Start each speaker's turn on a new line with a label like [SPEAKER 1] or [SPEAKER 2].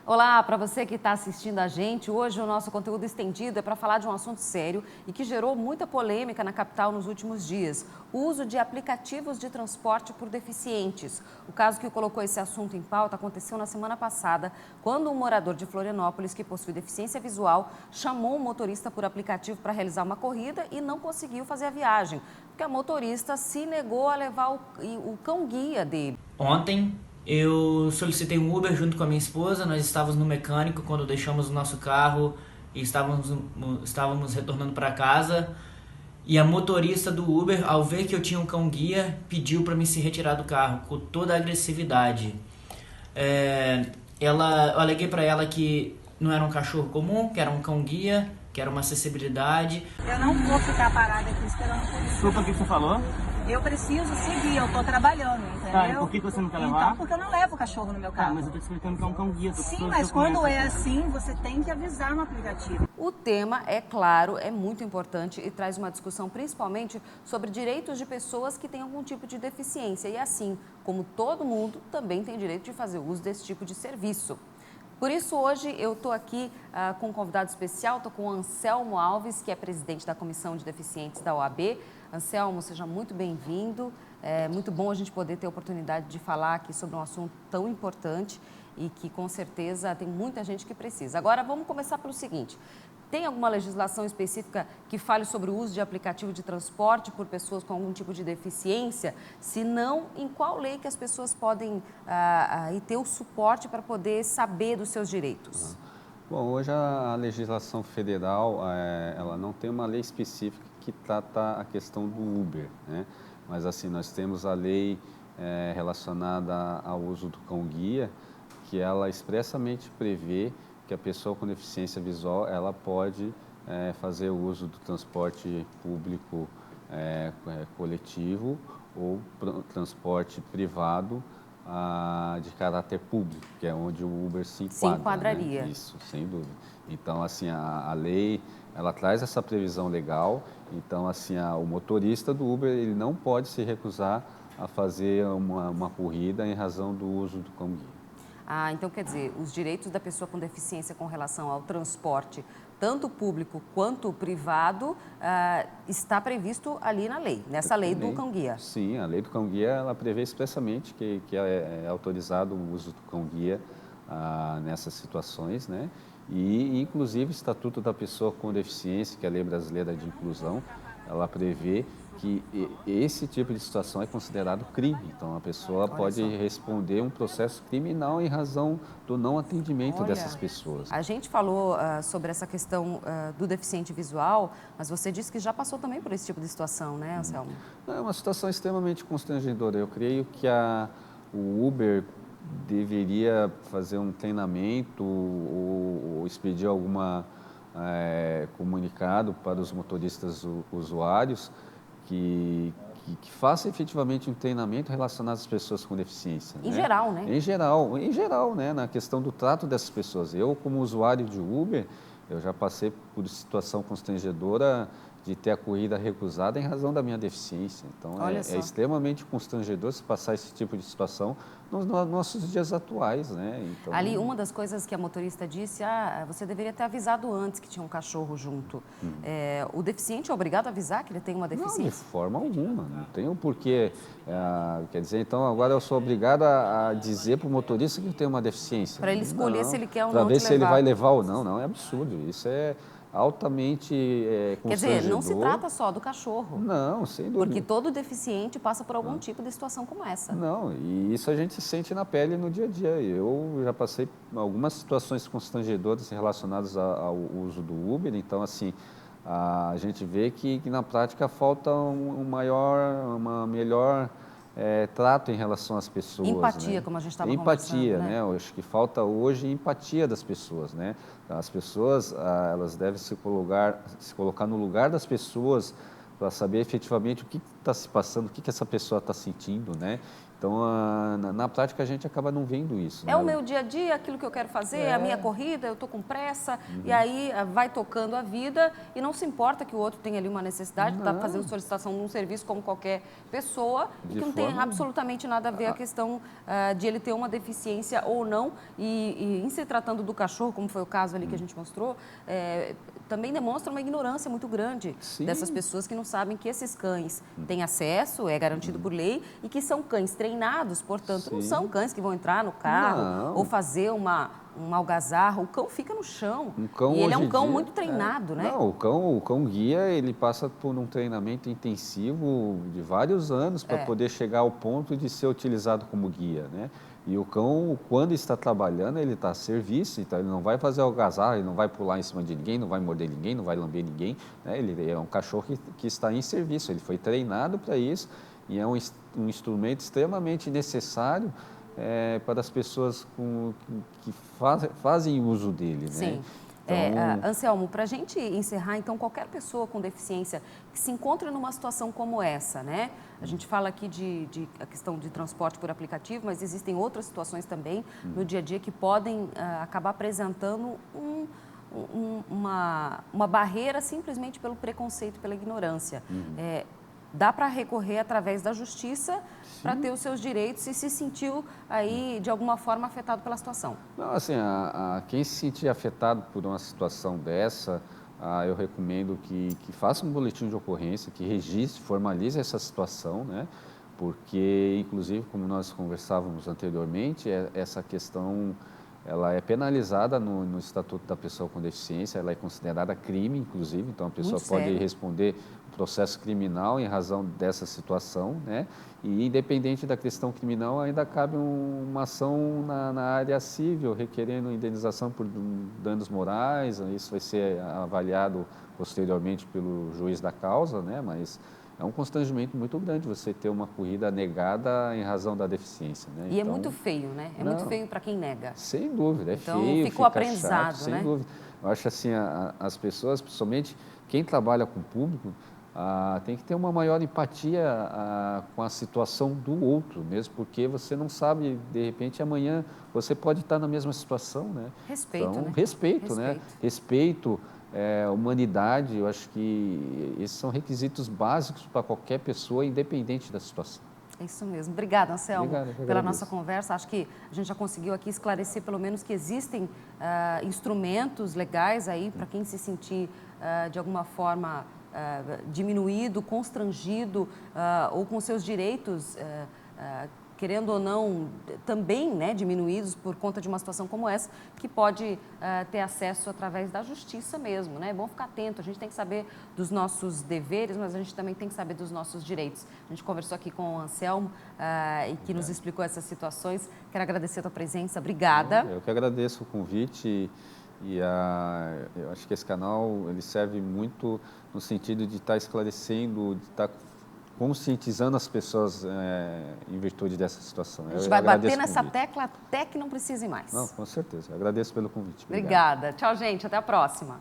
[SPEAKER 1] Olá, para você que está assistindo a gente, hoje o nosso conteúdo estendido é para falar de um assunto sério e que gerou muita polêmica na capital nos últimos dias: o uso de aplicativos de transporte por deficientes. O caso que colocou esse assunto em pauta aconteceu na semana passada, quando um morador de Florianópolis que possui deficiência visual chamou um motorista por aplicativo para realizar uma corrida e não conseguiu fazer a viagem, porque a motorista se negou a levar o cão-guia dele.
[SPEAKER 2] Ontem eu solicitei um Uber junto com a minha esposa. Nós estávamos no mecânico quando deixamos o nosso carro e estávamos retornando para casa. E a motorista do Uber, ao ver que eu tinha um cão-guia, pediu para me se retirar do carro com toda a agressividade. Eu aleguei para ela que não era um cachorro comum, que era um cão-guia, que era uma acessibilidade.
[SPEAKER 3] Eu não vou ficar parada aqui esperando por isso.
[SPEAKER 4] Desculpa, o que você falou?
[SPEAKER 3] Eu preciso seguir, eu tô trabalhando, entendeu?
[SPEAKER 4] Tá, e por que você não quer levar?
[SPEAKER 3] Então, porque eu não levo o cachorro no meu carro.
[SPEAKER 4] Mas eu tô te explicando que é um cão guia.
[SPEAKER 3] Sim, mas quando é assim, você tem que avisar no aplicativo.
[SPEAKER 1] O tema, é claro, é muito importante e traz uma discussão principalmente sobre direitos de pessoas que têm algum tipo de deficiência. E assim, como todo mundo, também tem direito de fazer uso desse tipo de serviço. Por isso, hoje eu estou aqui com um convidado especial, estou com o Anselmo Alves, que é presidente da Comissão de Deficientes da OAB. Anselmo, seja muito bem-vindo. É muito bom a gente poder ter a oportunidade de falar aqui sobre um assunto tão importante e que, com certeza, tem muita gente que precisa. Agora, vamos começar pelo seguinte: tem alguma legislação específica que fale sobre o uso de aplicativo de transporte por pessoas com algum tipo de deficiência? Se não, em qual lei que as pessoas podem ter o suporte para poder saber dos seus direitos?
[SPEAKER 5] Bom, hoje a legislação federal, ela não tem uma lei específica que trata a questão do Uber, né? Mas assim, nós temos a lei relacionada ao uso do cão-guia, que ela expressamente prevê que a pessoa com deficiência visual, ela pode fazer o uso do transporte público coletivo ou transporte privado de caráter público, que é onde o Uber se enquadra.
[SPEAKER 1] Se enquadraria.
[SPEAKER 5] Né? Isso, sem dúvida. Então, assim, a lei, ela traz essa previsão legal. Então, assim, o motorista do Uber, ele não pode se recusar a fazer uma corrida em razão do uso do cão-guia.
[SPEAKER 1] Então, quer dizer, os direitos da pessoa com deficiência com relação ao transporte, tanto público quanto privado, está previsto ali na lei, nessa lei do cão-guia.
[SPEAKER 5] Sim, a lei do cão-guia, ela prevê expressamente que é autorizado o uso do cão-guia nessas situações, né? E, inclusive, o Estatuto da Pessoa com Deficiência, que é a Lei Brasileira de Inclusão, ela prevê que esse tipo de situação é considerado crime. Então, a pessoa pode responder um processo criminal em razão do não atendimento dessas pessoas.
[SPEAKER 1] A gente falou sobre essa questão do deficiente visual, mas você disse que já passou também por esse tipo de situação, né, Anselmo?
[SPEAKER 5] É uma situação extremamente constrangedora. Eu creio que o Uber deveria fazer um treinamento ou expedir alguma comunicado para os motoristas usuários que faça efetivamente um treinamento relacionado às pessoas com deficiência.
[SPEAKER 1] Em geral, né?
[SPEAKER 5] Em geral, né? Na questão do trato dessas pessoas. Eu, como usuário de Uber, eu já passei por situação constrangedora de ter a corrida recusada em razão da minha deficiência. Então, é extremamente constrangedor se passar esse tipo de situação nos nossos dias atuais, né? Então,
[SPEAKER 1] ali, uma das coisas que a motorista disse, você deveria ter avisado antes que tinha um cachorro junto. O deficiente é obrigado a avisar que ele tem uma deficiência?
[SPEAKER 5] Não, de forma alguma, não tem o porquê. Quer dizer, então agora eu sou obrigado a dizer para o motorista que tem uma deficiência.
[SPEAKER 1] Para ele escolher se ele quer ou não
[SPEAKER 5] te levar. Para ver se ele vai levar ou não. Não, é absurdo. Isso é altamente constrangedor.
[SPEAKER 1] Quer dizer, não se trata só do cachorro.
[SPEAKER 5] Não, sem dúvida.
[SPEAKER 1] Porque todo deficiente passa por algum tipo de situação como essa.
[SPEAKER 5] Não, e isso a gente sente na pele no dia a dia. Eu já passei algumas situações constrangedoras relacionadas ao uso do Uber. Então, assim, a gente vê que na prática falta uma melhor trato em relação às pessoas.
[SPEAKER 1] Empatia, né? Como a gente estava conversando.
[SPEAKER 5] Empatia, né? Eu acho que falta hoje empatia das pessoas, né? As pessoas, elas devem se colocar no lugar das pessoas para saber efetivamente o que está se passando, o que essa pessoa está sentindo, né? Então, na prática, a gente acaba não vendo isso.
[SPEAKER 1] É o meu dia a dia, aquilo que eu quero fazer, a minha corrida, eu estou com pressa, e aí vai tocando a vida e não se importa que o outro tenha ali uma necessidade, está fazendo solicitação de um serviço como qualquer pessoa, e que não tem absolutamente nada a ver a questão de ele ter uma deficiência ou não. E em se tratando do cachorro, como foi o caso ali que a gente mostrou, também demonstra uma ignorância muito grande dessas pessoas que não sabem que esses cães têm acesso, é garantido por lei, e que são cães treinados, portanto, não são cães que vão entrar no carro ou fazer um algazarra. O cão fica no chão. E ele é um cão muito treinado, né?
[SPEAKER 5] Não, o cão guia, ele passa por um treinamento intensivo de vários anos para poder chegar ao ponto de ser utilizado como guia, né? E o cão, quando está trabalhando, ele está a serviço, então ele não vai fazer algazarra, ele não vai pular em cima de ninguém, não vai morder ninguém, não vai lamber ninguém, né? Ele é um cachorro que está em serviço, ele foi treinado para isso e é um instrumento extremamente necessário para as pessoas que fazem uso dele, né?
[SPEAKER 1] Sim.
[SPEAKER 5] Então...
[SPEAKER 1] Anselmo, para a gente encerrar, então, qualquer pessoa com deficiência que se encontre numa situação como essa, né? A gente fala aqui de a questão de transporte por aplicativo, mas existem outras situações também no dia a dia que podem acabar apresentando uma barreira simplesmente pelo preconceito, pela ignorância. Dá para recorrer através da justiça para ter os seus direitos e se sentiu aí, de alguma forma, afetado pela situação?
[SPEAKER 5] Não, assim, quem se sentir afetado por uma situação dessa, eu recomendo que faça um boletim de ocorrência, que registre, formalize essa situação, né? Porque, inclusive, como nós conversávamos anteriormente, essa questão ela é penalizada no Estatuto da Pessoa com Deficiência, ela é considerada crime, inclusive, então a pessoa pode responder processo criminal em razão dessa situação, né? E independente da questão criminal, ainda cabe uma ação na área civil, requerendo indenização por danos morais, isso vai ser avaliado posteriormente pelo juiz da causa, né? Mas é um constrangimento muito grande você ter uma corrida negada em razão da deficiência, né?
[SPEAKER 1] E então, é muito feio, né? É muito feio para quem nega.
[SPEAKER 5] Sem dúvida,
[SPEAKER 1] então,
[SPEAKER 5] feio,
[SPEAKER 1] ficou aprendizado,
[SPEAKER 5] chato,
[SPEAKER 1] né?
[SPEAKER 5] Sem dúvida. Eu acho assim, as pessoas, principalmente quem trabalha com o público, tem que ter uma maior empatia com a situação do outro, mesmo porque você não sabe, de repente, amanhã você pode estar na mesma situação, né?
[SPEAKER 1] Respeito,
[SPEAKER 5] então,
[SPEAKER 1] né?
[SPEAKER 5] Respeito, né? Respeito, humanidade, eu acho que esses são requisitos básicos para qualquer pessoa, independente da situação.
[SPEAKER 1] É isso mesmo. Obrigada, Anselmo,
[SPEAKER 5] Obrigado,
[SPEAKER 1] pela nossa conversa. Acho que a gente já conseguiu aqui esclarecer, pelo menos, que existem instrumentos legais aí para quem se sentir, de alguma forma, diminuído, constrangido ou com seus direitos, querendo ou não, também, né, diminuídos por conta de uma situação como essa, que pode ter acesso através da justiça mesmo, né? É bom ficar atento, a gente tem que saber dos nossos deveres, mas a gente também tem que saber dos nossos direitos. A gente conversou aqui com o Anselmo e que nos explicou essas situações. Quero agradecer a tua presença, obrigada.
[SPEAKER 5] Eu que agradeço o convite e eu acho que esse canal ele serve muito no sentido de estar esclarecendo, de estar conscientizando as pessoas em virtude dessa situação.
[SPEAKER 1] A gente vai bater nessa tecla até que não precise mais.
[SPEAKER 5] Não, com certeza. Eu agradeço pelo convite.
[SPEAKER 1] Obrigada. Tchau, gente. Até a próxima.